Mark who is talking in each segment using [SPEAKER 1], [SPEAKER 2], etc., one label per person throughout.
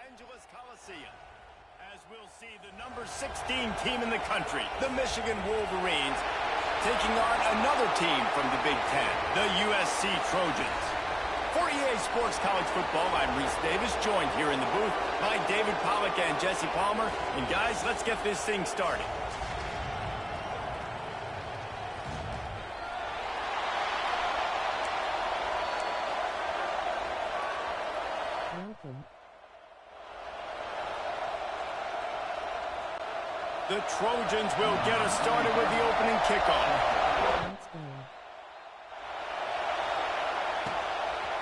[SPEAKER 1] Angeles Coliseum, as we'll see the number 16 team in the country, the Michigan Wolverines, taking on another team from the Big Ten, the USC Trojans. For EA Sports College Football, I'm Reese Davis, joined here in the booth by David Pollack and Jesse Palmer. And guys, let's get this thing started. The Trojans will get us started with the opening kickoff.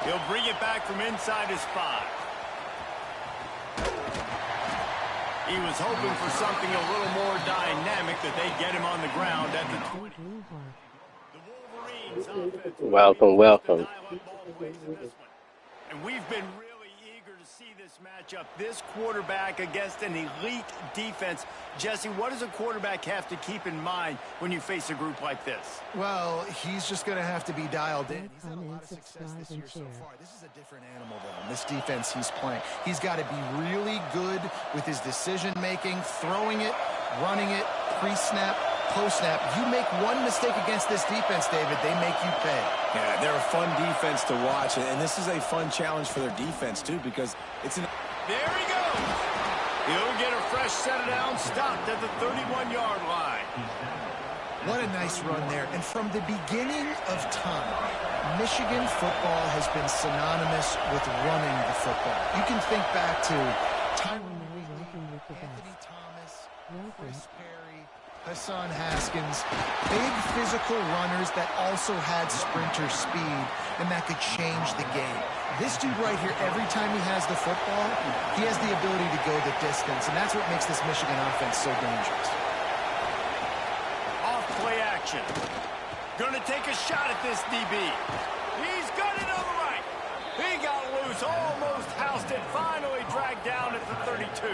[SPEAKER 1] He'll bring it back from inside his 5. He was hoping for something a little more dynamic, that they get him on the ground at the 20. The Wolverines offense.
[SPEAKER 2] Welcome.
[SPEAKER 1] And we've been really eager to see this matchup, this quarterback against an elite defense. Jesse, what does a quarterback have to keep in mind when you face a group like this?
[SPEAKER 3] Well, he's just going to have to be dialed in. He's had a lot of success this year so far. This is a different animal, though. This defense he's playing. He's got to be really good with his decision-making, throwing it, running it, pre-snap, post-snap. You make one mistake against this defense, David, they make you pay.
[SPEAKER 4] Yeah, they're a fun defense to watch, and this is a fun challenge for their defense, too, because it's an...
[SPEAKER 1] There he goes! He'll get a fresh set down, stopped at the 31-yard line.
[SPEAKER 3] What a nice run there. And from the beginning of time, Michigan football has been synonymous with running the football. You can think back to Anthony Thomas, Chris Perry, Hassan Haskins, big physical runners that also had sprinter speed, and that could change the game. This dude right here, every time he has the football, he has the ability to go the distance, and that's what makes this Michigan offense so dangerous.
[SPEAKER 1] Off play action. Gonna take a shot at this DB. He's got it on the right. He got loose, almost housed it, finally dragged down at the 32.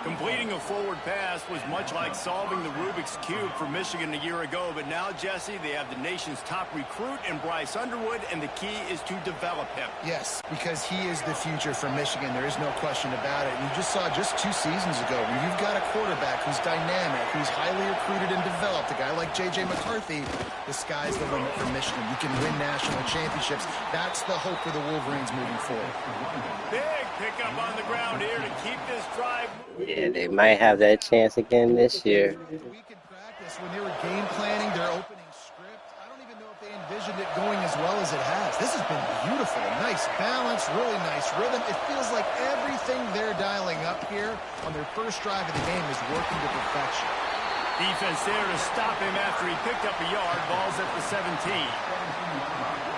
[SPEAKER 1] Completing a forward pass was much like solving the Rubik's Cube for Michigan a year ago, but now, Jesse, they have the nation's top recruit in Bryce Underwood, and the key is to develop him.
[SPEAKER 3] Yes, because he is the future for Michigan. There is no question about it. And you just saw just 2 seasons ago, when you've got a quarterback who's dynamic, who's highly recruited and developed, a guy like J.J. McCarthy, the sky's the limit for Michigan. You can win national championships. That's the hope for the Wolverines moving forward.
[SPEAKER 1] Big pickup on the ground here to keep this drive.
[SPEAKER 2] Yeah, they might have that chance again this year.
[SPEAKER 3] We could practice when they were game planning their opening script. I don't even know if they envisioned it going as well as it has. This has been beautiful. Nice balance, really nice rhythm. It feels like everything they're dialing up here on their first drive of the game is working to perfection.
[SPEAKER 1] Defense there to stop him after he picked up a yard. Ball's at the 17.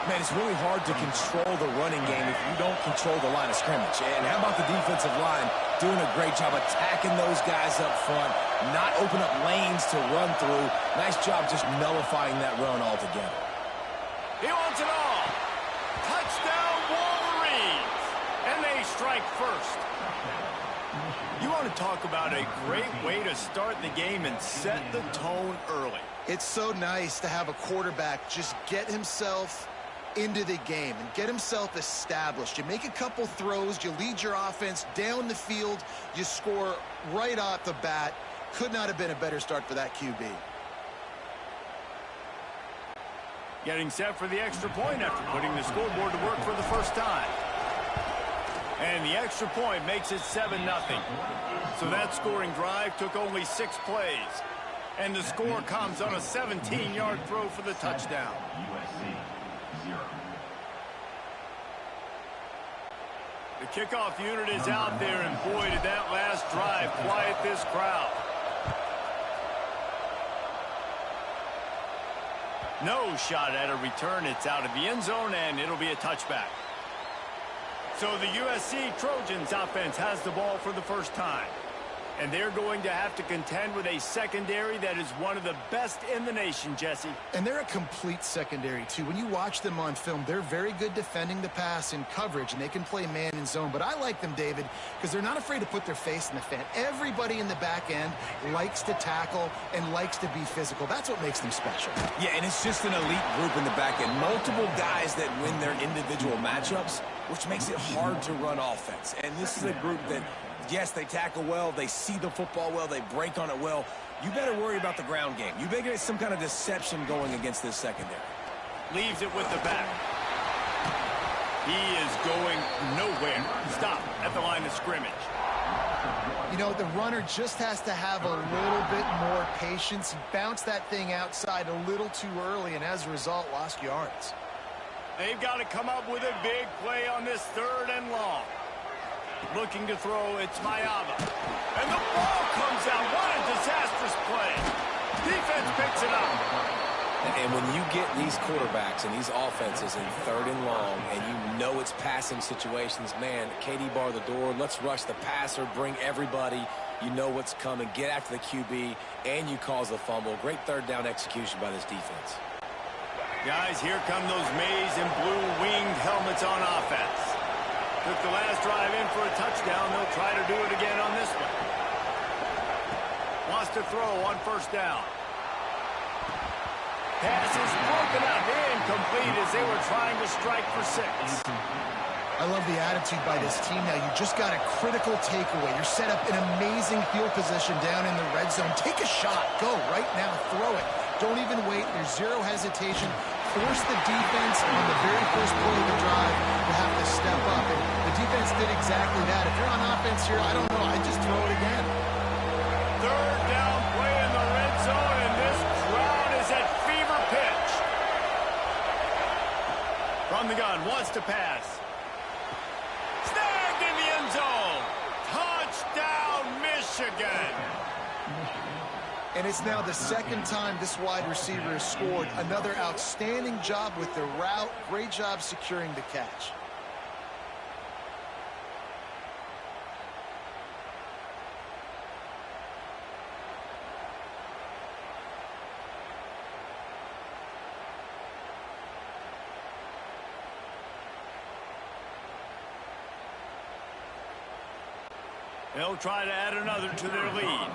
[SPEAKER 4] Man, it's really hard to control the running game if you don't control the line of scrimmage. And how about the defensive line doing a great job attacking those guys up front, not open up lanes to run through. Nice job just nullifying that run altogether.
[SPEAKER 1] He wants it all. Touchdown, Wolverines. And they strike first. You want to talk about a great way to start the game and set the tone early.
[SPEAKER 3] It's so nice to have a quarterback just get himself into the game and get himself established. You make a couple throws, you lead your offense down the field, you score right off the bat. Could not have been a better start for that QB.
[SPEAKER 1] Getting set for the extra point after putting the scoreboard to work for the first time. And the extra point makes it 7-0. So that scoring drive took only 6 plays. And the score comes on a 17-yard throw for the touchdown. The kickoff unit is out there, and boy, did that last drive quiet this crowd. No shot at a return. It's out of the end zone, and it'll be a touchback. So the USC Trojans offense has the ball for the first time. And they're going to have to contend with a secondary that is one of the best in the nation, Jesse.
[SPEAKER 3] And they're a complete secondary, too. When you watch them on film, they're very good defending the pass in coverage, and they can play man and zone. But I like them, David, because they're not afraid to put their face in the fan. Everybody in the back end likes to tackle and likes to be physical. That's what makes them special.
[SPEAKER 4] Yeah, and it's just an elite group in the back end. Multiple guys that win their individual matchups, which makes it hard to run offense. And this is a group that, yes, they tackle well, they see the football well, they break on it well. You better worry about the ground game. You better get some kind of deception going against this secondary.
[SPEAKER 1] Leaves it with the back. He is going nowhere. Stop at the line of scrimmage.
[SPEAKER 3] You know, the runner just has to have a little bit more patience. He bounced that thing outside a little too early, and as a result, lost yards.
[SPEAKER 1] They've got to come up with a big play on this 3rd and long. Looking to throw, it's Mayava. And the ball comes out. What a disastrous play. Defense picks it up.
[SPEAKER 4] And when you get these quarterbacks and these offenses in 3rd and long, and you know it's passing situations, man, KD bar the door, let's rush the passer, bring everybody. You know what's coming. Get after the QB, and you cause the fumble. Great 3rd down execution by this defense.
[SPEAKER 1] Guys, here come those maize and blue winged helmets on offense. Took the last drive in for a touchdown. They'll try to do it again on this one. Wants to throw on 1st down. Pass is broken up, incomplete as they were trying to strike for 6.
[SPEAKER 3] I love the attitude by this team now. You just got a critical takeaway. You're set up in amazing field position down in the red zone. Take a shot. Go right now. Throw it. Don't even wait. There's zero hesitation. Force the defense on the very first play of the drive to have to step up. And the defense did exactly that. If you're on offense here, I don't know. I just throw it again.
[SPEAKER 1] 3rd down play in the red zone, and this crowd is at fever pitch. From the gun, wants to pass. Snagged in the end zone. Touchdown, Michigan.
[SPEAKER 3] And it's now the 2nd time this wide receiver has scored. Another outstanding job with the route. Great job securing the catch.
[SPEAKER 1] They'll try to add another to their lead.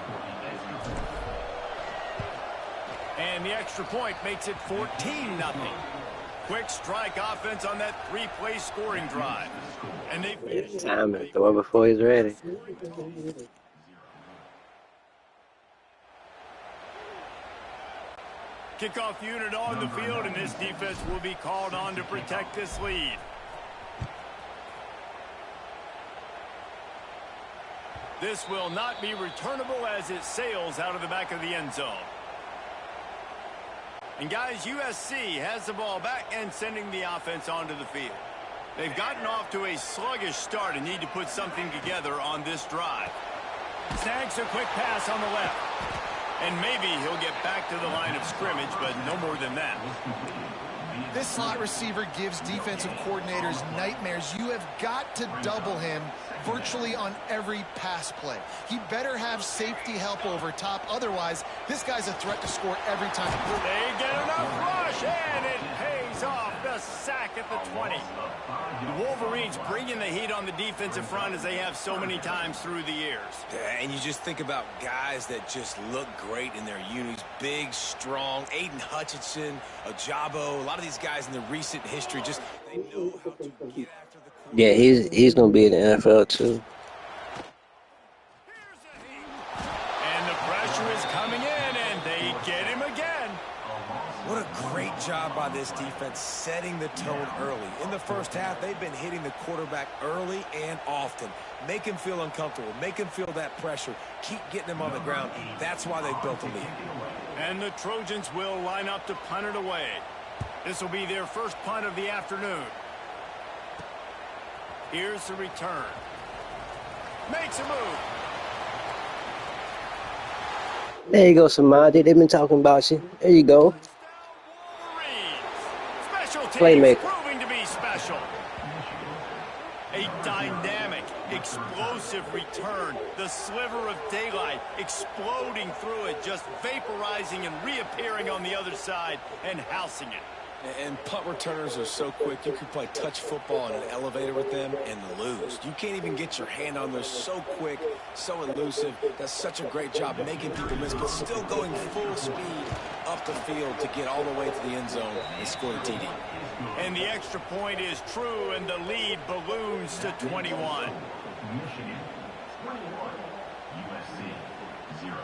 [SPEAKER 1] And the extra point makes it 14-0. Quick strike offense on that 3-play scoring drive. And they finish.
[SPEAKER 2] Time to throw before he's ready.
[SPEAKER 1] Kickoff unit on the field, and this defense will be called on to protect this lead. This will not be returnable as it sails out of the back of the end zone. And guys, USC has the ball back and sending the offense onto the field. They've gotten off to a sluggish start and need to put something together on this drive. Snags a quick pass on the left. And maybe he'll get back to the line of scrimmage, but no more than that.
[SPEAKER 3] This slot receiver gives defensive coordinators nightmares. You have got to double him virtually on every pass play. He better have safety help over top. Otherwise, this guy's a threat to score every time.
[SPEAKER 1] They get enough rush, and it pays off. The sack at the 20. The Wolverines bringing the heat on the defensive front as they have so many times through the years.
[SPEAKER 4] Yeah, and you just think about guys that just look great in their unis. Big, strong. Aiden Hutchinson, Ajabo. A lot of these guys in the recent history just they know how to get after the quarterback.
[SPEAKER 2] Yeah, he's gonna be in the NFL too.
[SPEAKER 1] And the pressure is coming in, and they get him again.
[SPEAKER 4] What a great job by this defense setting the tone early. In the first half, they've been hitting the quarterback early and often. Make him feel uncomfortable. Make him feel that pressure. Keep getting him on the ground. That's why they built the lead.
[SPEAKER 1] And the Trojans will line up to punt it away. This will be their first punt of the afternoon. Here's the return. Makes a move.
[SPEAKER 2] There you go, Samadi. They've been talking about you. There you go.
[SPEAKER 1] Special teams
[SPEAKER 2] Playmaker.
[SPEAKER 1] proving to be special. A dynamic, explosive return. The sliver of daylight exploding through it, just vaporizing and reappearing on the other side and housing it.
[SPEAKER 4] And punt returners are so quick, you can play touch football in an elevator with them and lose. You can't even get your hand on them. So quick, so elusive. Does such a great job making people miss, but still going full speed up the field to get all the way to the end zone and score the TD.
[SPEAKER 1] And the extra point is true, and the lead balloons to 21.
[SPEAKER 5] Michigan 21, USC 0.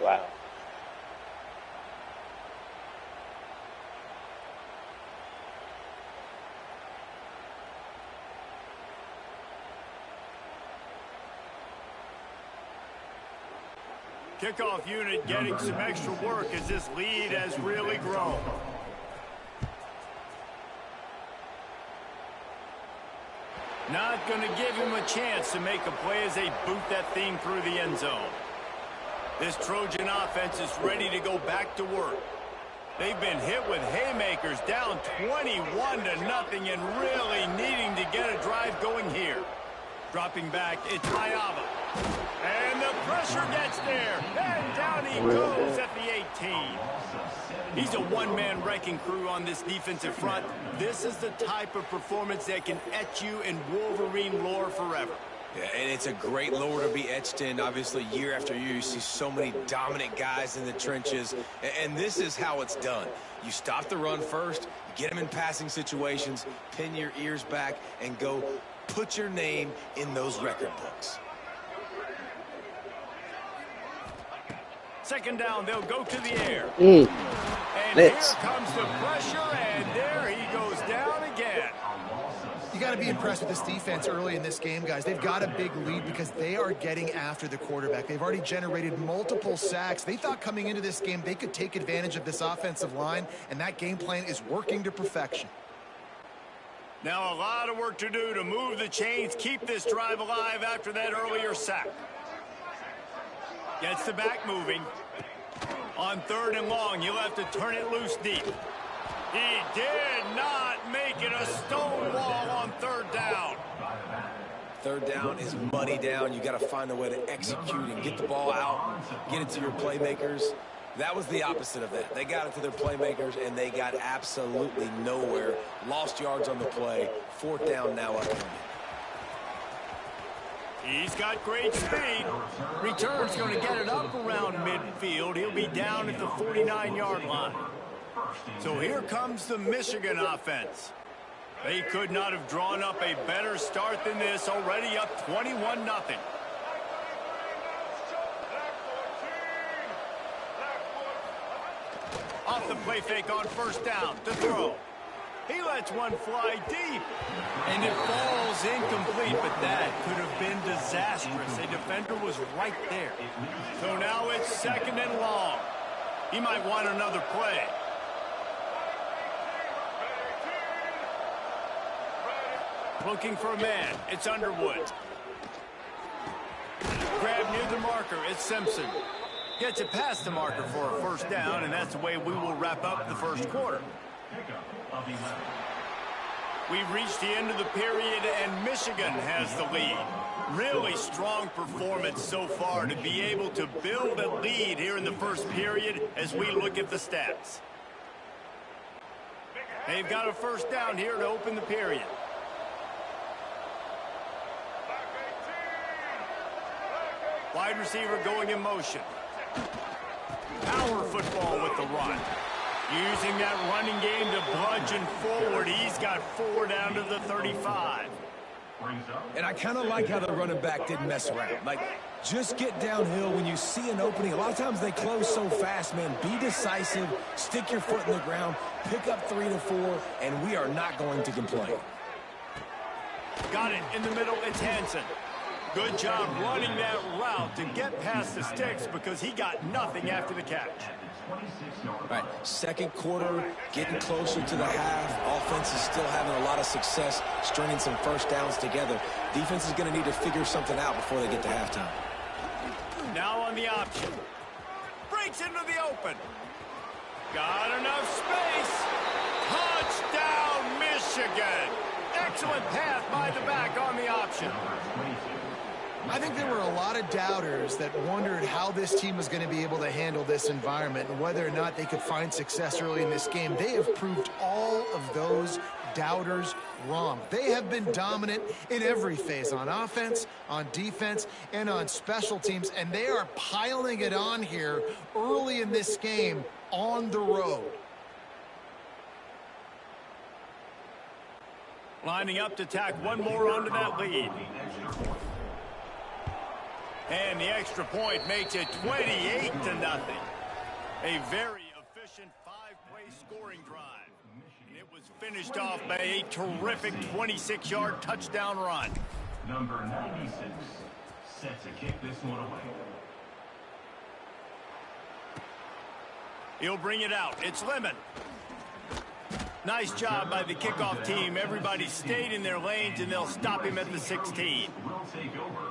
[SPEAKER 2] Wow.
[SPEAKER 1] Kickoff unit getting some extra work as this lead has really grown. Not going to give him a chance to make a play as they boot that thing through the end zone. This Trojan offense is ready to go back to work. They've been hit with haymakers, down 21-0 and really needing to get a drive going here. Dropping back, it's Mayava. And the pressure gets there. And down he goes at the 18. He's a one-man wrecking crew on this defensive front. This is the type of performance that can etch you in Wolverine lore forever.
[SPEAKER 4] Yeah, and it's a great lore to be etched in. Obviously, year after year, you see so many dominant guys in the trenches. And this is how it's done. You stop the run first, you get them in passing situations, pin your ears back, and go put your name in those record books.
[SPEAKER 1] Second down, they'll go to the air.
[SPEAKER 2] Mm.
[SPEAKER 1] And here comes the pressure, and there he goes down again.
[SPEAKER 3] You got to be impressed with this defense early in this game, guys. They've got a big lead because they are getting after the quarterback. They've already generated multiple sacks. They thought coming into this game they could take advantage of this offensive line, and that game plan is working to perfection.
[SPEAKER 1] Now a lot of work to do to move the chains, keep this drive alive after that earlier sack. Gets the back moving. On 3rd and long, you'll have to turn it loose deep. He did not make it a stone wall on 3rd down.
[SPEAKER 4] 3rd down is money down. You got to find a way to execute and get the ball out, get it to your playmakers. That was the opposite of that. They got it to their playmakers, and they got absolutely nowhere. Lost yards on the play. 4th down now upcoming.
[SPEAKER 1] He's got great speed. Return's going to get it up around midfield. He'll be down at the 49-yard line. So here comes the Michigan offense. They could not have drawn up a better start than this, already up 21-0. Off the play fake on 1st down to throw. He lets one fly deep. And it falls incomplete, but that could have been disastrous. A defender was right there. So now it's 2nd and long. He might want another play. Looking for a man. It's Underwood. Grab near the marker. It's Simpson. Gets it past the marker for a 1st down, and that's the way we will wrap up the 1st quarter. We've reached the end of the period, and Michigan has the lead. Really strong performance so far to be able to build a lead here in the 1st period as we look at the stats. They've got a 1st down here to open the period. Wide receiver going in motion. Power football with the run. Using that running game to bludgeon forward. He's got 4 down to the 35.
[SPEAKER 4] And I kind of like how the running back didn't mess around. Like, just get downhill when you see an opening. A lot of times they close so fast, man. Be decisive, stick your foot in the ground, pick up 3 to 4, and we are not going to complain.
[SPEAKER 1] Got it in the middle. It's Hansen. Good job running that route to get past the sticks because he got nothing after the catch.
[SPEAKER 4] All right, 2nd quarter, getting closer to the half. Offense is still having a lot of success stringing some 1st downs together. Defense is going to need to figure something out before they get to halftime.
[SPEAKER 1] Now on the option. Breaks into the open. Got enough space. Touchdown, Michigan. Excellent pass by the back on the option.
[SPEAKER 3] I think there were a lot of doubters that wondered how this team was going to be able to handle this environment and whether or not they could find success early in this game. They have proved all of those doubters wrong. They have been dominant in every phase, on offense, on defense, and on special teams, and they are piling it on here early in this game on the road.
[SPEAKER 1] Lining up to tack one more onto that lead. And the extra point makes it 28-0. A very efficient five-play scoring drive. And it was finished off by a terrific 26-yard touchdown run.
[SPEAKER 5] Number 96 set to kick this one away.
[SPEAKER 1] He'll bring it out. It's Lemon. Nice job by the kickoff team. Everybody stayed in their lanes, and they'll stop him at the 16.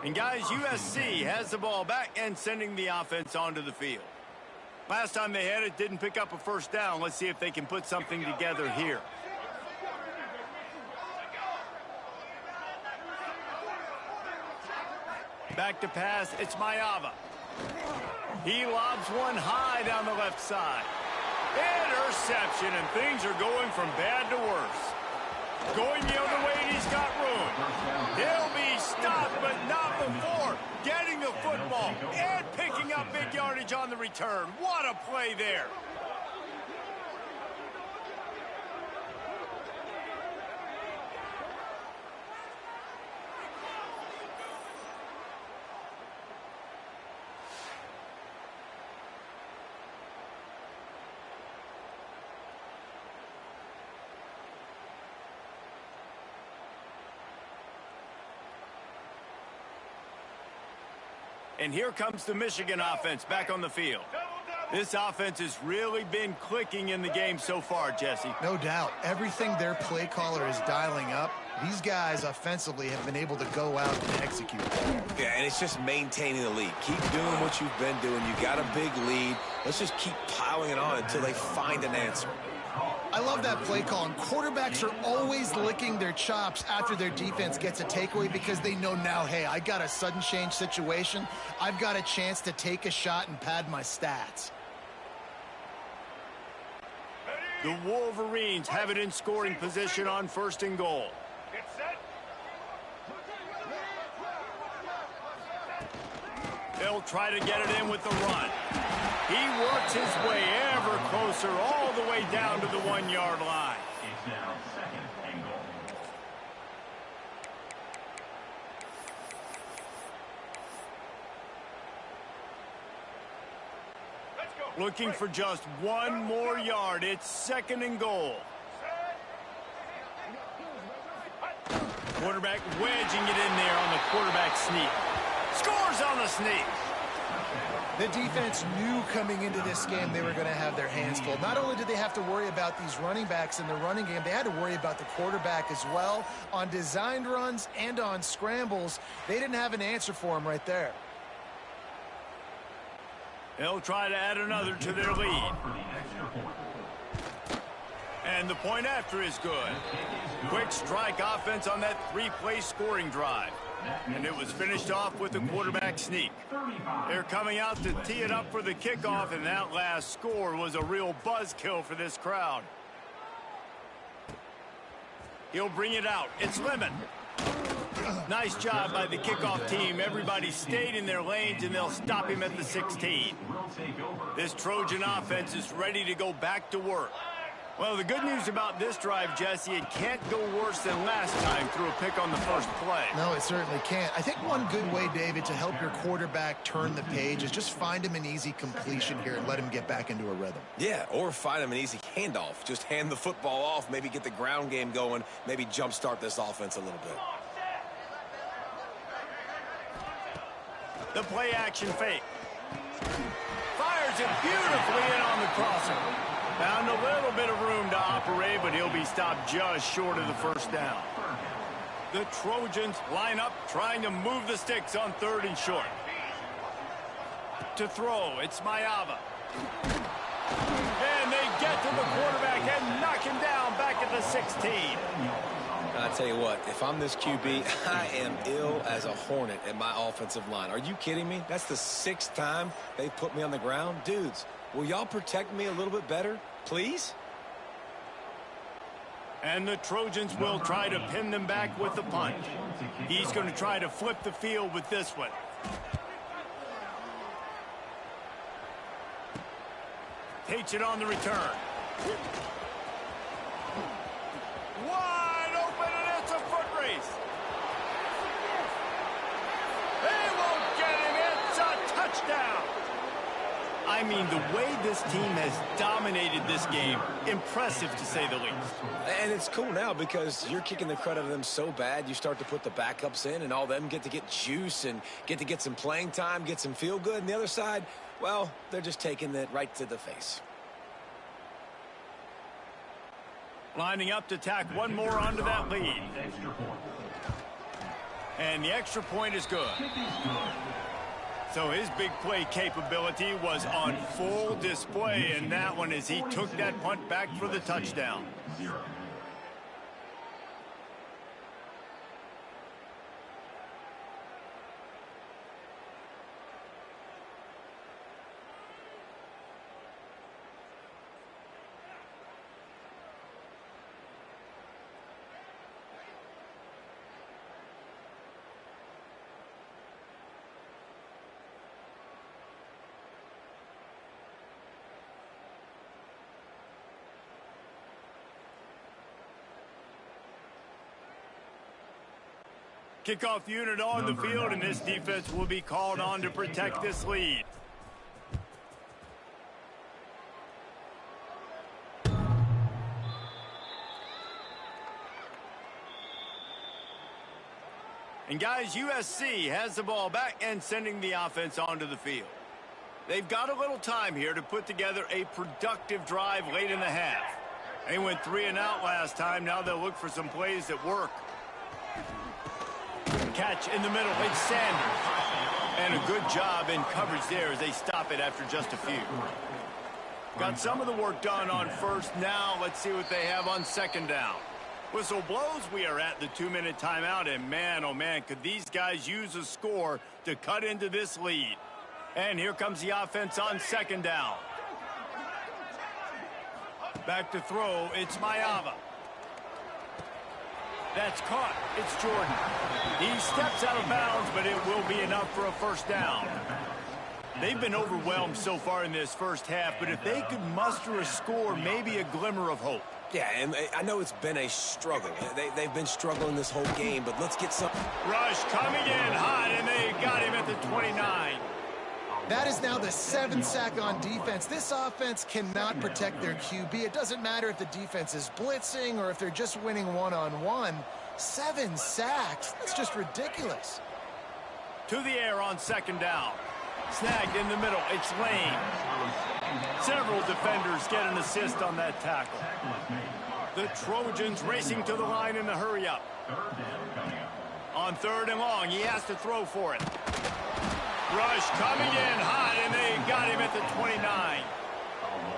[SPEAKER 1] And, guys, USC has the ball back and sending the offense onto the field. Last time they had it, didn't pick up a first down. Let's see if they can put something together here. Back to pass. It's Mayava. He lobs one high down the left side. Interception, and things are going from bad to worse. Going the other way, and he's got room. He'll be stopped, but not before getting the football and picking up big yardage on the return. What a play there. And here comes the Michigan offense back on the field. This offense has really been clicking in the game so far, Jesse.
[SPEAKER 3] No doubt. Everything their play caller is dialing up, these guys offensively have been able to go out and execute.
[SPEAKER 4] Yeah, and it's just maintaining the lead. Keep doing what you've been doing. You got a big lead. Let's just keep piling it on until they find an answer.
[SPEAKER 3] I love that play call, and quarterbacks are always licking their chops after their defense gets a takeaway because they know now, hey, I got a sudden change situation. I've got a chance to take a shot and pad my stats.
[SPEAKER 1] The Wolverines have it in scoring position on 1st and goal. They'll try to get it in with the run. He works his way ever closer all the way down to the 1-yard line.
[SPEAKER 5] It's now 2nd and goal.
[SPEAKER 1] Looking for just one more yard. It's 2nd and goal. Quarterback wedging it in there on the quarterback sneak. Scores on the sneak.
[SPEAKER 3] The defense knew coming into this game they were going to have their hands full. Not only did they have to worry about these running backs in the running game, they had to worry about the quarterback as well. On designed runs and on scrambles, they didn't have an answer for him right there.
[SPEAKER 1] They'll try to add another to their lead. And the point after is good. Quick strike offense on that 3-play scoring drive. And it was finished off with a quarterback sneak. They're coming out to tee it up for the kickoff, and that last score was a real buzzkill for this crowd. He'll bring it out. It's Lemon. Nice job by the kickoff team. Everybody stayed in their lanes, and they'll stop him at the 16. This Trojan offense is ready to go back to work. Well, the good news about this drive, Jesse, it can't go worse than last time through a pick on the first play.
[SPEAKER 3] No, it certainly can't. I think one good way, David, to help your quarterback turn the page is just find him an easy completion here and let him get back into a rhythm.
[SPEAKER 4] Yeah, or find him an easy handoff. Just hand the football off, maybe get the ground game going, maybe jumpstart this offense a little bit.
[SPEAKER 1] The play action fake. Fires it beautifully in on the crosser. Found a little bit of room to operate, but he'll be stopped just short of the first down. The Trojans line up trying to move the sticks on 3rd and short. To throw, it's Maava. And they get to the quarterback and knock him down back at the 16.
[SPEAKER 4] I tell you what, if I'm this QB, I am ill as a hornet at my offensive line. Are you kidding me? That's the 6th time they've put me on the ground. Dudes, will y'all protect me a little bit better, please?
[SPEAKER 1] And the Trojans will try to pin them back with the punt. He's going to try to flip the field with this one. Takes it on the return. Wide open, and it's a foot race. They won't get him. It's a touchdown. I mean, the way this team has dominated this game, impressive to say the least.
[SPEAKER 4] And it's cool now because you're kicking the crud out of them so bad, you start to put the backups in, and all them get to get juice and get to get some playing time, get some feel good. And the other side, well, they're just taking it right to the face.
[SPEAKER 1] Lining up to tack one more onto that lead. And the extra point is good. So his big play capability was on full display in that one as he took that punt back for the touchdown. Kickoff unit on the field, and this defense will be called on to protect this lead. And guys, USC has the ball back and sending the offense onto the field. They've got a little time here to put together a productive drive late in the half. They went 3 and out last time. Now they'll look for some plays that work. Catch in the middle, it's Sanders. And a good job in coverage there as they stop it after just a few. Got some of the work done on first. Now let's see what they have on second down. Whistle blows, we are at the 2-minute timeout, and man, oh man, could these guys use a score to cut into this lead. And here comes the offense on second down. Back to throw, it's Maava. That's caught. It's Jordan. He steps out of bounds, but it will be enough for a first down. They've been overwhelmed so far in this first half, but if they could muster a score, maybe a glimmer of hope.
[SPEAKER 4] Yeah, and I know it's been a struggle. They've been struggling this whole game, but let's get some...
[SPEAKER 1] Rush coming in hot, and they got him at the 29.
[SPEAKER 3] That is now the 7th sack on defense. This offense cannot protect their QB. It doesn't matter if the defense is blitzing or if they're just winning one-on-one. 7 sacks, that's just ridiculous.
[SPEAKER 1] To the air on second down. Snagged in the middle, it's Lane. Several defenders get an assist on that tackle. The Trojans racing to the line in the hurry-up. On 3rd and long, he has to throw for it. Rush coming in hot, and they got him at the 29.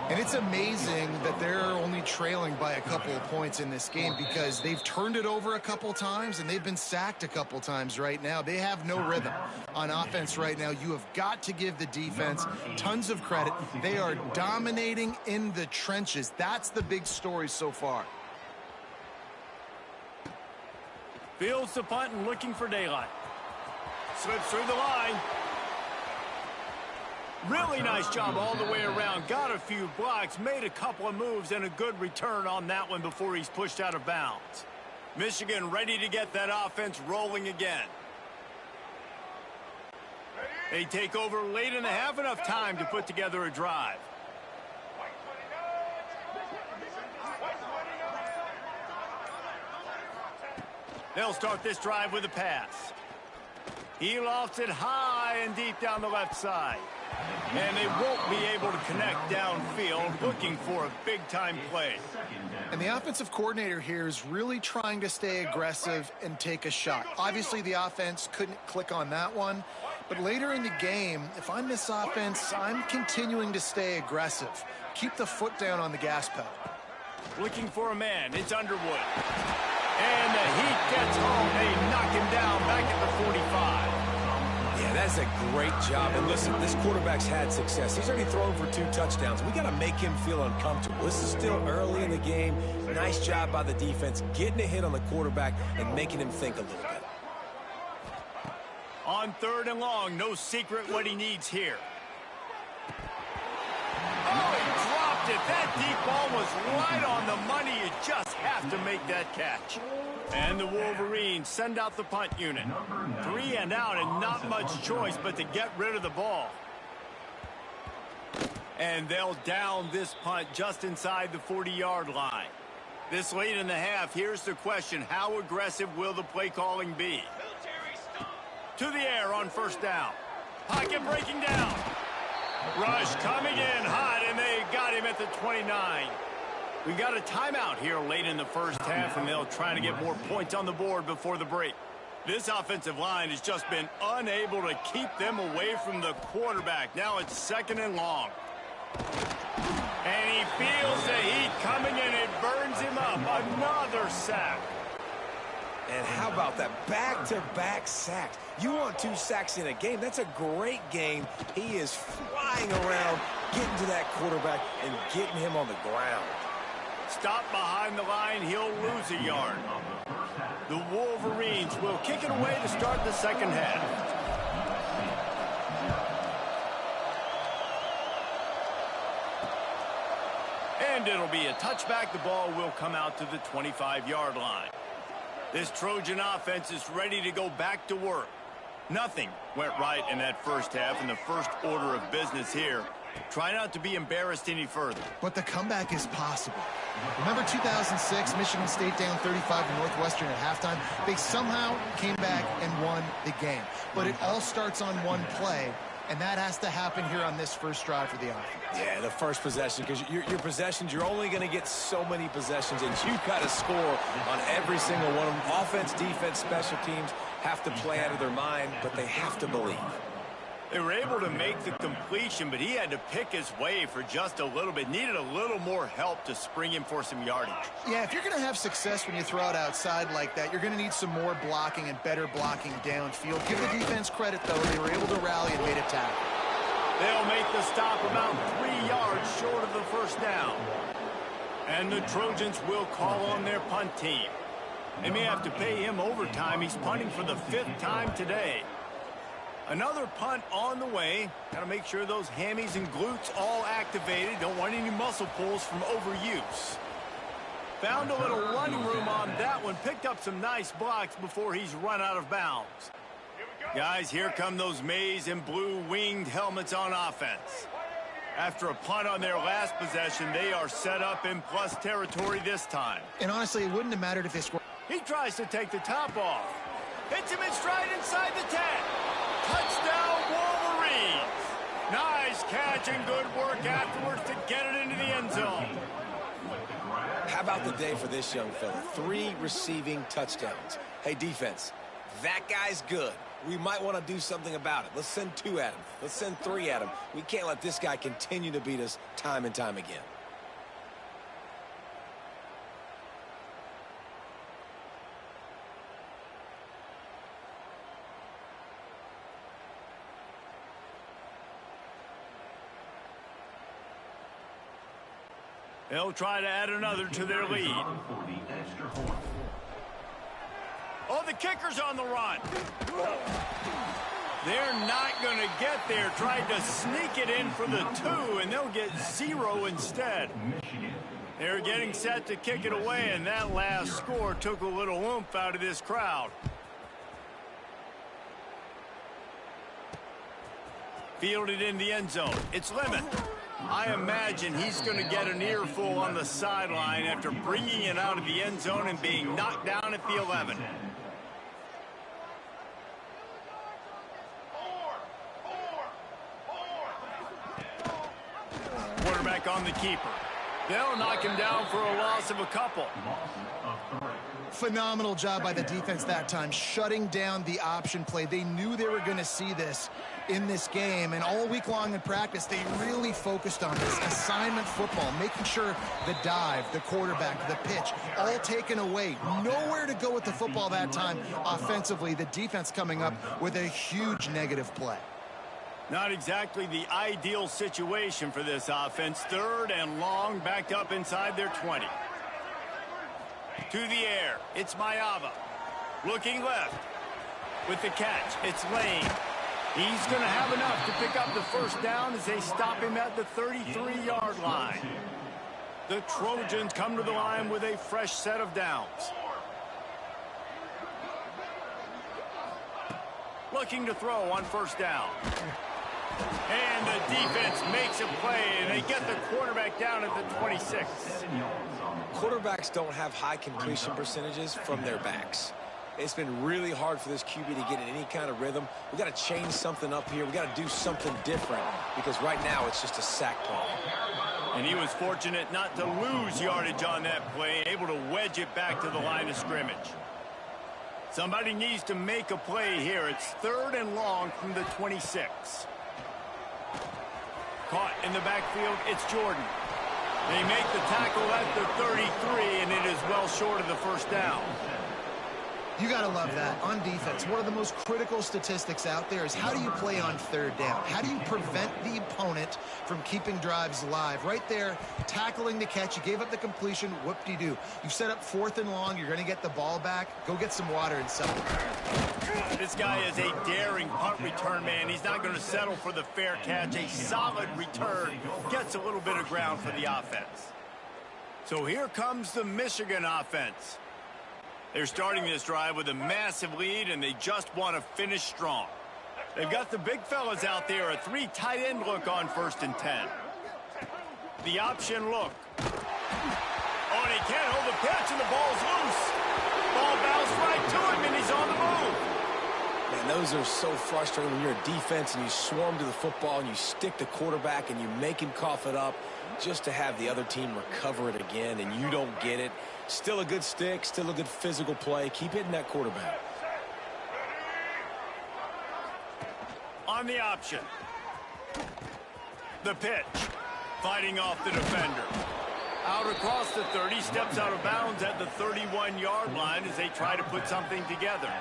[SPEAKER 3] And it's amazing that they're only trailing by a couple of points in this game because they've turned it over a couple times and they've been sacked a couple times right now. They have no rhythm on offense right now. You have got to give the defense tons of credit. They are dominating in the trenches. That's the big story so far.
[SPEAKER 1] Fields the punt and looking for daylight. Slips through the line. Really nice job all the way around. Got a few blocks, made a couple of moves, and a good return on that one before he's pushed out of bounds. Michigan ready to get that offense rolling again. They take over late in the half, enough time to put together a drive. They'll start this drive with a pass. He lofts it high and deep down the left side. And they won't be able to connect downfield, looking for a big-time play.
[SPEAKER 3] And the offensive coordinator here is really trying to stay aggressive and take a shot. Obviously, the offense couldn't click on that one, But later in the game, if I'm this offense, I'm continuing to stay aggressive. Keep the foot down on the gas pedal.
[SPEAKER 1] Looking for a man. It's Underwood. And the Heat gets home. They knock him down back at the 45.
[SPEAKER 4] Yeah, that's a great job. And listen, this quarterback's had success. He's already thrown for 2 touchdowns. We got to make him feel uncomfortable. This is still early in the game. Nice job by the defense, getting a hit on the quarterback and making him think a little bit.
[SPEAKER 1] On 3rd and long, no secret what he needs here. Oh, he dropped it. That deep ball was right on the money. You just have to make that catch. And the Wolverines send out the punt unit. 3 and out and not much choice but to get rid of the ball. And they'll down this punt just inside the 40-yard line. This late in the half, here's the question. How aggressive will the play calling be? To the air on 1st down. Pocket breaking down. Rush coming in hot, and they got him at the 29. We got a timeout here late in the first half, and they'll try to get more points on the board before the break. This offensive line has just been unable to keep them away from the quarterback. Now it's 2nd and long. And he feels the heat coming, and it burns him up. Another sack.
[SPEAKER 4] And how about that back-to-back sacks? You want 2 sacks in a game. That's a great game. He is flying around, getting to that quarterback and getting him on the ground.
[SPEAKER 1] Stop behind the line. He'll lose a yard. The Wolverines will kick it away to start the 2nd half. And it'll be a touchback. The ball will come out to the 25-yard line. This Trojan offense is ready to go back to work. Nothing went right in that first half, in the first order of business here. Try not to be embarrassed any further.
[SPEAKER 3] But the comeback is possible. Remember 2006, Michigan State down 35 to Northwestern at halftime? They somehow came back and won the game. But it all starts on one play, and that has to happen here on this first drive for the offense.
[SPEAKER 4] Yeah, the first possession, because your possessions, you're only going to get so many possessions, and you've got to score on every single one of them. Offense, defense, special teams have to play out of their mind, but they have to believe.
[SPEAKER 1] They were able to make the completion, but he had to pick his way for just a little bit. Needed a little more help to spring him for some yardage.
[SPEAKER 3] Yeah, if you're going to have success when you throw it outside like that, you're going to need some more blocking and better blocking downfield. Give the defense credit, though. They were able to rally and made a tackle.
[SPEAKER 1] They'll make the stop about 3 yards short of the first down. And the Trojans will call on their punt team. They may have to pay him overtime. He's punting for the 5th time today. Another punt on the way. Got to make sure those hammies and glutes all activated. Don't want any muscle pulls from overuse. Found a little running room on that one. Picked up some nice blocks before he's run out of bounds. Guys, here come those maize and blue winged helmets on offense. After a punt on their last possession, they are set up in plus territory this time.
[SPEAKER 3] And honestly, it wouldn't have mattered if they scored.
[SPEAKER 1] He tries to take the top off. Hits him in stride inside the 10. Touchdown, Wolverines. Nice catch and good work afterwards to get it into the end zone.
[SPEAKER 4] How about the day for this young fella? 3 receiving touchdowns. Hey, defense, that guy's good. We might want to do something about it. Let's send 2 at him. Let's send 3 at him. We can't let this guy continue to beat us time and time again.
[SPEAKER 1] They'll try to add another to their lead. Oh, the kicker's on the run. They're not going to get there. Tried to sneak it in for the 2, and they'll get 0 instead. They're getting set to kick it away, and that last score took a little oomph out of this crowd. Fielded in the end zone. It's Lemon. I imagine he's going to get an earful on the sideline after bringing it out of the end zone and being knocked down at the 11. Quarterback on the keeper. They'll knock him down for a loss of a couple.
[SPEAKER 3] Phenomenal job by the defense that time, shutting down the option play. They knew they were going to see this in this game, and all week long in practice, they really focused on this assignment football, making sure the dive, the quarterback, the pitch, all taken away. Nowhere to go with the football that time offensively. The defense coming up with a huge negative play.
[SPEAKER 1] Not exactly the ideal situation for this offense. 3rd and long, backed up inside their 20. To the air, it's Maiava. Looking left. With the catch, it's Lane. He's going to have enough to pick up the first down as they stop him at the 33-yard line. The Trojans come to the line with a fresh set of downs. Looking to throw on first down. And the defense makes a play, and they get the quarterback down at the 26.
[SPEAKER 4] Quarterbacks don't have high completion percentages from their backs. It's been really hard for this QB to get in any kind of rhythm. We got to change something up here. We got to do something different because right now it's just a sack play.
[SPEAKER 1] And he was fortunate not to lose yardage on that play, able to wedge it back to the line of scrimmage. Somebody needs to make a play here. It's 3rd and long from the 26. Caught in the backfield, it's Jordan. They make the tackle at the 33, and it is well short of the first down.
[SPEAKER 3] You got to love that. On defense, one of the most critical statistics out there is how do you play on 3rd down? How do you prevent the opponent from keeping drives alive? Right there, tackling the catch. You gave up the completion. Whoop-de-doo. You set up 4th and long. You're going to get the ball back. Go get some water and settle.
[SPEAKER 1] This guy is a daring punt return man. He's not going to settle for the fair catch. A solid return. Gets a little bit of ground for the offense. So here comes the Michigan offense. They're starting this drive with a massive lead, and they just want to finish strong. They've got the big fellas out there, a 3 tight end look on 1st and 10. The option look. Oh, and he can't hold the pitch, and the ball's loose. Ball bounced right to him, and he's on the move.
[SPEAKER 4] Man, those are so frustrating when you're a defense and you swarm to the football and you stick the quarterback and you make him cough it up just to have the other team recover it again, and you don't get it. Still a good stick, still a good physical play. Keep hitting that quarterback.
[SPEAKER 1] On the option. The pitch. Fighting off the defender. Out across the 30, steps out of bounds at the 31-yard line as they try to put something together.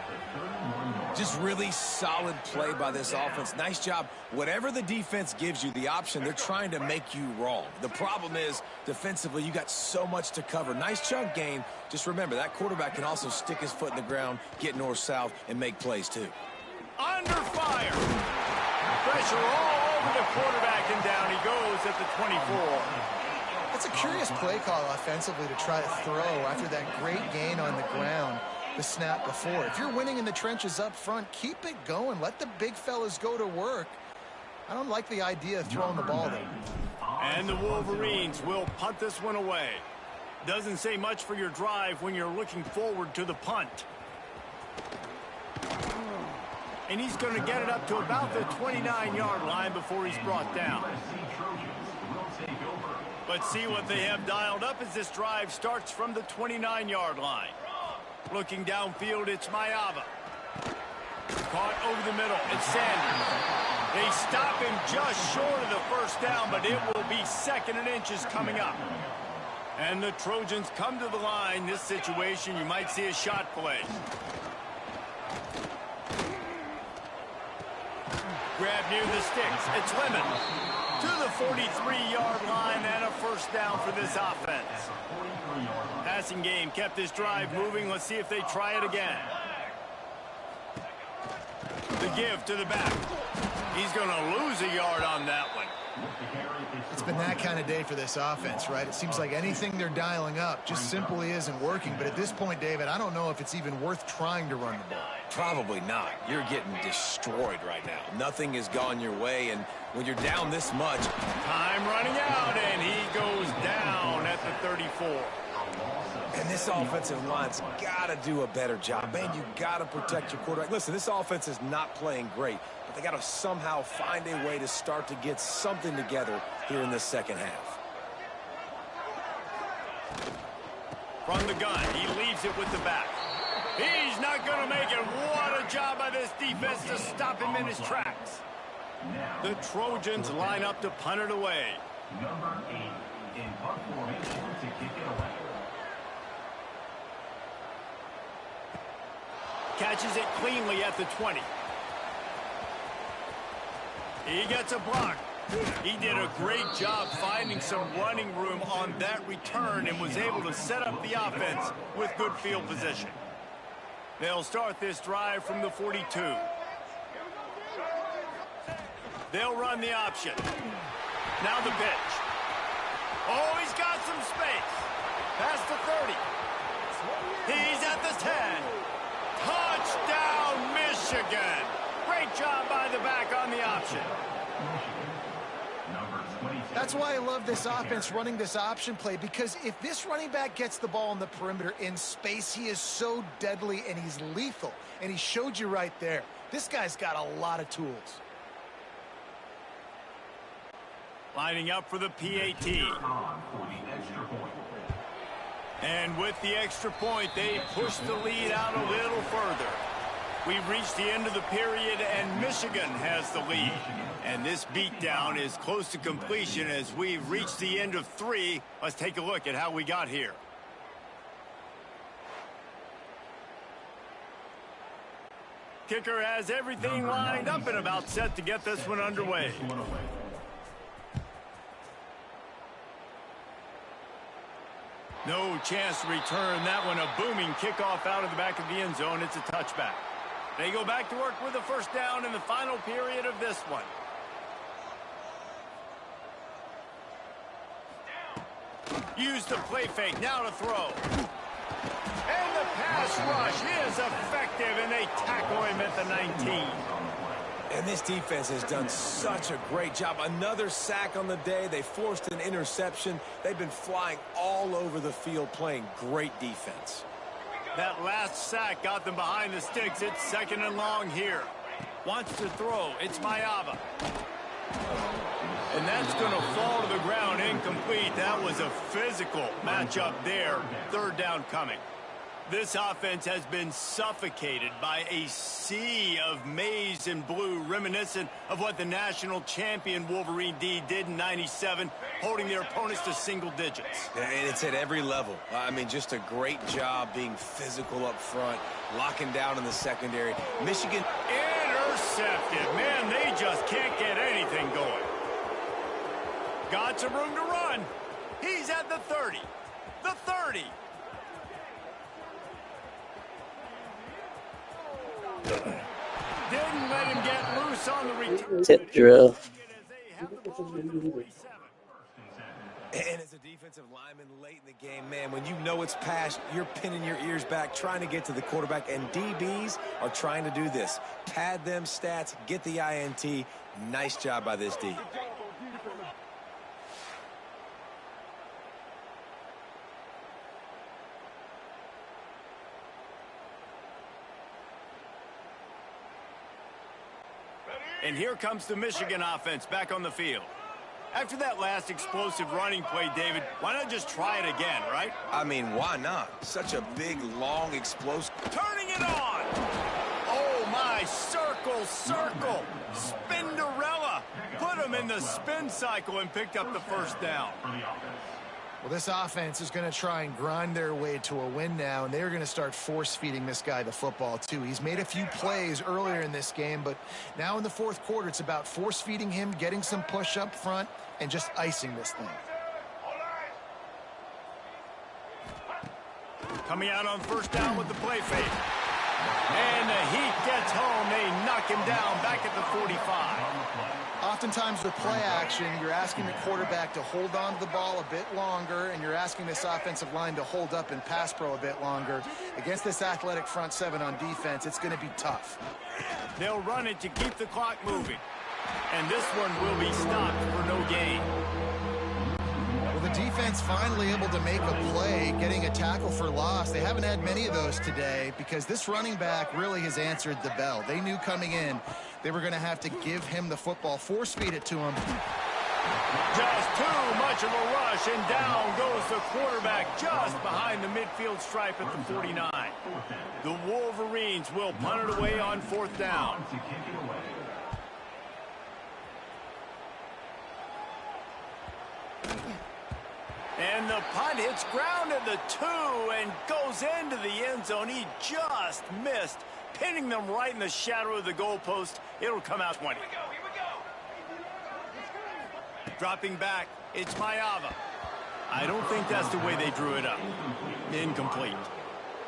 [SPEAKER 4] Just really solid play by this offense. Nice job. Whatever the defense gives you, the option, they're trying to make you wrong. The problem is, defensively, you got so much to cover. Nice chunk gain. Just remember, that quarterback can also stick his foot in the ground, get north-south, and make plays, too.
[SPEAKER 1] Under fire. Pressure all over the quarterback, and down he goes at the 24.
[SPEAKER 3] It's a curious play call offensively to try to throw after that great gain on the ground the snap before. If you're winning in the trenches up front, keep it going. Let the big fellas go to work. I don't like the idea of throwing the ball there.
[SPEAKER 1] And the Wolverines will punt this one away. Doesn't say much for your drive when you're looking forward to the punt. And he's going to get it up to about the 29-yard line before he's brought down. But see what they have dialed up as this drive starts from the 29-yard line. Looking downfield, it's Maiava. Caught over the middle, it's Sanders. They stop him just short of the first down, but it will be 2nd and inches coming up. And the Trojans come to the line. This situation, you might see a shot play. Grab near the sticks, it's Lemon. To the 43-yard line and a first down for this offense. Passing game kept this drive moving. Let's see if they try it again. The give to the back. He's going to lose a yard on that one.
[SPEAKER 3] It's been that kind of day for this offense, right? It seems like anything they're dialing up just simply isn't working. But at this point, David, I don't know if it's even worth trying to run the ball.
[SPEAKER 4] Probably not. You're getting destroyed right now. Nothing has gone your way, and when you're down this much...
[SPEAKER 1] Time running out, and he goes down at the 34.
[SPEAKER 4] And this offensive line's got to do a better job. Man, you got to protect your quarterback. Listen, this offense is not playing great, but they got to somehow find a way to start to get something together here in the second half.
[SPEAKER 1] From the gun, he leaves it with the back. He's not going to make it. What a job by this defense to stop him in his tracks. The Trojans line up to punt it away.
[SPEAKER 5] Number 8 in punt formation to kick it away.
[SPEAKER 1] Catches it cleanly at the 20. He gets a block. He did a great job finding some running room on that return and was able to set up the offense with good field position. They'll start this drive from the 42. They'll run the option. Now the pitch. Oh, he's got some space. Past the 30. He's at the 10. Touchdown, Michigan. Great job by the back on the option.
[SPEAKER 3] That's why I love this offense running this option play, because if this running back gets the ball on the perimeter in space, he is so deadly and he's lethal. And he showed you right there. This guy's got a lot of tools.
[SPEAKER 1] Lining up for the PAT. And with the extra point, they push the lead out a little further. We've reached the end of the period, and Michigan has the lead. And this beatdown is close to completion as we've reached the end of 3. Let's take a look at how we got here. Kicker has everything lined up and about set to get this one underway. No chance to return that one. A booming kickoff out of the back of the end zone. It's a touchback. They go back to work with a first down in the final period of this one. Use the play fake. Now to throw. And the pass rush is effective, and they tackle him at the 19.
[SPEAKER 4] And this defense has done such a great job. Another sack on the day. They forced an interception. They've been flying all over the field playing great defense.
[SPEAKER 1] That last sack got them behind the sticks. It's 2nd and long here. Wants to throw. It's Mayava. And that's going to fall to the ground incomplete. That was a physical matchup there. 3rd down coming. This offense has been suffocated by a sea of maize and blue, reminiscent of what the national champion Wolverine D did in '97, holding their opponents to single digits.
[SPEAKER 4] And it's at every level. I mean, just a great job being physical up front, locking down in the secondary. Michigan
[SPEAKER 1] intercepted. Man, they just can't get anything going. Got some room to run. He's at the 30. The 30. Didn't let him get loose on the return.
[SPEAKER 2] Tip drill.
[SPEAKER 4] And as a defensive lineman late in the game, man, when you know it's past, you're pinning your ears back, trying to get to the quarterback, and DBs are trying to do this. Pad them stats, get the INT. Nice job by this D.
[SPEAKER 1] And here comes the Michigan offense back on the field. After that last explosive running play, David, why not just try it again, right?
[SPEAKER 4] I mean, why not? Such a big, long, explosive.
[SPEAKER 1] Turning it on! Oh, my, circle, circle. Spinderella. Put him in the spin cycle and picked up the first down.
[SPEAKER 3] Well, this offense is going to try and grind their way to a win now, and they're going to start force-feeding this guy the football, too. He's made a few plays earlier in this game, but now in the 4th quarter, it's about force-feeding him, getting some push up front, and just icing this thing.
[SPEAKER 1] Coming out on first down with the play fake. And the heat gets home. They knock him down back at the 45.
[SPEAKER 3] Oftentimes with play action, you're asking the quarterback to hold on to the ball a bit longer, and you're asking this offensive line to hold up in pass pro a bit longer. Against this athletic front 7 on defense, it's going to be tough.
[SPEAKER 1] They'll run it to keep the clock moving. And this one will be stopped for no gain.
[SPEAKER 3] Well, the defense finally able to make a play, getting a tackle for loss. They haven't had many of those today because this running back really has answered the bell. They knew coming in they were going to have to give him the football, force feed it to him.
[SPEAKER 1] Just too much of a rush, and down goes the quarterback just behind the midfield stripe at the 49. The Wolverines will punt it away on 4th down.
[SPEAKER 5] To kick it away.
[SPEAKER 1] And the punt hits ground at the 2 and goes into the end zone. He just missed, pinning them right in the shadow of the goalpost. It'll come out 20. Here we go. Dropping back, it's Mayava. I don't think that's the way they drew it up. Incomplete.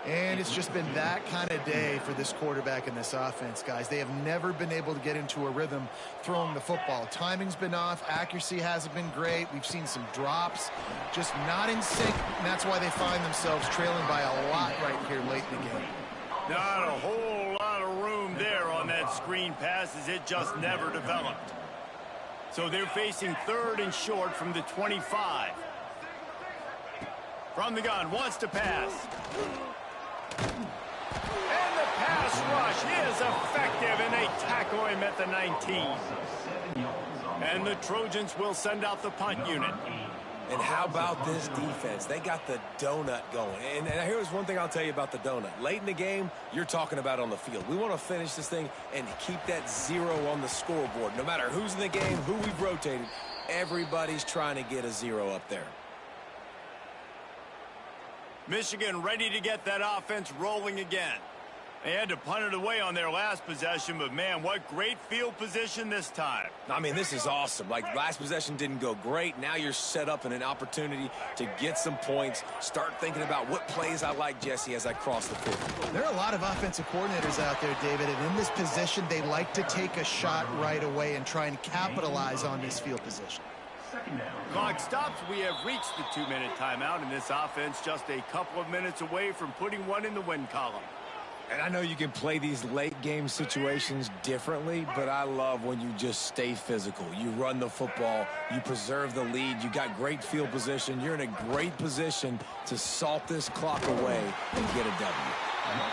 [SPEAKER 3] And it's just been that kind of day for this quarterback and this offense, guys. They have never been able to get into a rhythm throwing the football. Timing's been off. Accuracy hasn't been great. We've seen some drops. Just not in sync, and that's why they find themselves trailing by a lot right here late in the game.
[SPEAKER 1] Not a whole lot of room there on that screen pass, as it just never developed. So they're facing 3rd and short from the 25. From the gun, wants to pass. And the pass rush is effective, and they tackle him at the 19. And the Trojans will send out the punt unit.
[SPEAKER 4] And how about this defense? They got the donut going. And here's one thing I'll tell you about the donut. Late in the game, you're talking about on the field. We want to finish this thing and keep that 0 on the scoreboard. No matter who's in the game, who we've rotated, everybody's trying to get a 0 up there.
[SPEAKER 1] Michigan ready to get that offense rolling again. They had to punt it away on their last possession, but man, what great field position this time.
[SPEAKER 4] I mean, this is awesome. Like, last possession didn't go great. Now you're set up in an opportunity to get some points. Start thinking about what plays I like, Jesse, as I cross the field.
[SPEAKER 3] There are a lot of offensive coordinators out there, David, and in this position, they like to take a shot right away and try and capitalize on this field position.
[SPEAKER 1] Clock stops. We have reached the 2-minute timeout, and this offense just a couple of minutes away from putting one in the win column.
[SPEAKER 4] And I know you can play these late game situations differently, but I love when you just stay physical. You run the football, you preserve the lead, you got great field position, you're in a great position to salt this clock away and get a W.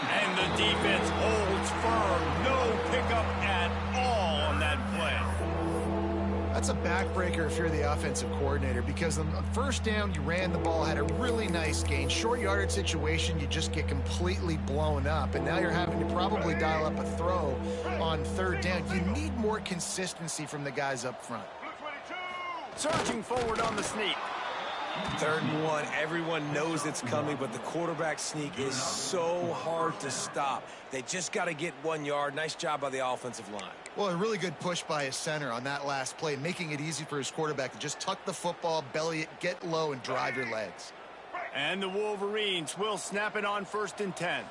[SPEAKER 1] And the defense holds firm. No pickup at all on that play.
[SPEAKER 3] That's a backbreaker if you're the offensive coordinator, because on first down, you ran the ball, had a really nice gain. Short yardage situation, you just get completely blown up, and now you're having to probably dial up a throw on 3rd down. You need more consistency from the guys up front.
[SPEAKER 1] Surging forward on the sneak.
[SPEAKER 4] 3rd and 1, everyone knows it's coming, but the quarterback sneak is so hard to stop. They just got to get 1 yard. Nice job by the offensive line.
[SPEAKER 3] Well, a really good push by his center on that last play, making it easy for his quarterback to just tuck the football, belly it, get low, and drive your legs.
[SPEAKER 1] And the Wolverines will snap it on 1st and 10.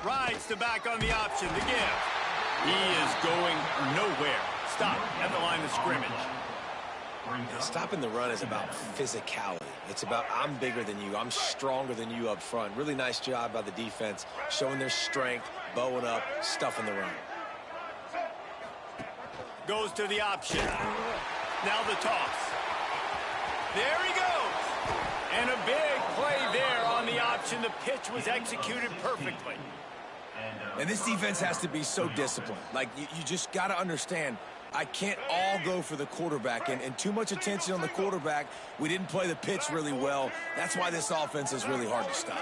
[SPEAKER 1] Rides the back on the option to give. He is going nowhere. Stop at the line of scrimmage.
[SPEAKER 4] Stopping the run is about physicality. It's about I'm bigger than you. I'm stronger than you up front. Really nice job by the defense, showing their strength, bowing up, stuffing the run.
[SPEAKER 1] Goes to the option. Now the toss. There he goes. And a big play there on the option. The pitch was executed perfectly.
[SPEAKER 4] And this defense has to be so disciplined. Like, you just got to understand, I can't all go for the quarterback. And too much attention on the quarterback. We didn't play the pitch really well. That's why this offense is really hard to stop.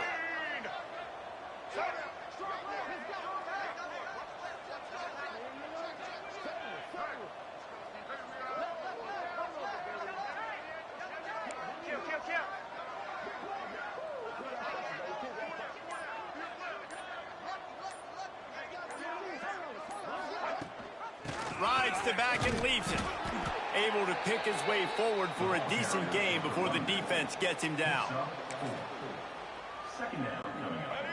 [SPEAKER 1] Rides the back and leaves it. Able to pick his way forward for a decent game before the defense gets him down.
[SPEAKER 5] 2nd down coming up.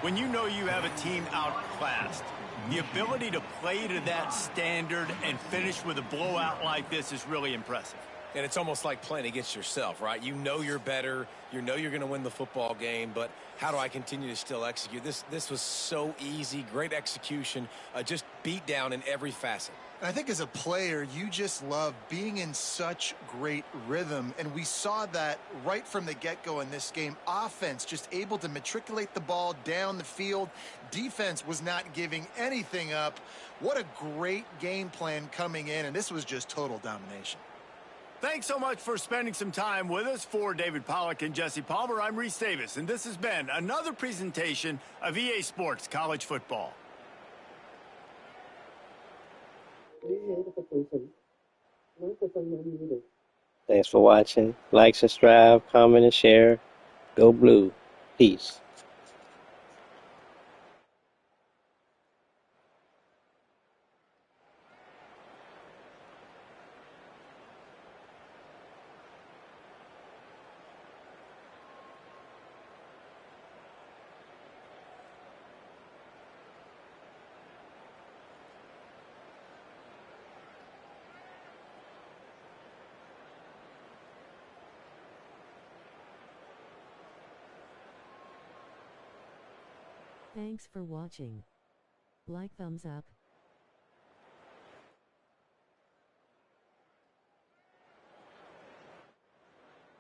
[SPEAKER 1] When you know you have a team outclassed, the ability to play to that standard and finish with a blowout like this is really impressive.
[SPEAKER 4] And it's almost like playing against yourself, right? You know you're better. You know you're going to win the football game, but how do I continue to still execute? This was so easy, great execution, just beat down in every facet.
[SPEAKER 3] And I think as a player, you just love being in such great rhythm, and we saw that right from the get-go in this game. Offense just able to matriculate the ball down the field. Defense was not giving anything up. What a great game plan coming in, and this was just total domination.
[SPEAKER 1] Thanks so much for spending some time with us. For David Pollack and Jesse Palmer, I'm Reese Davis, and this has been another presentation of EA Sports College Football.
[SPEAKER 2] Thanks for watching. Like, subscribe, comment, and share. Go Blue. Peace.
[SPEAKER 6] Thanks for watching. Like, thumbs up,